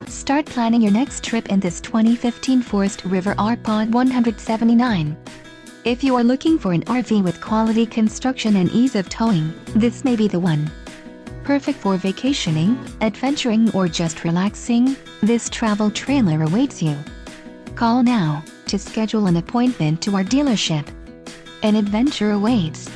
Start planning your next trip in this 2015 Forest River R-Pod 179. If you are looking for an RV with quality construction and ease of towing, this may be the one. Perfect for vacationing, adventuring, or just relaxing, this travel trailer awaits you. Call now to schedule an appointment to our dealership. An adventure awaits.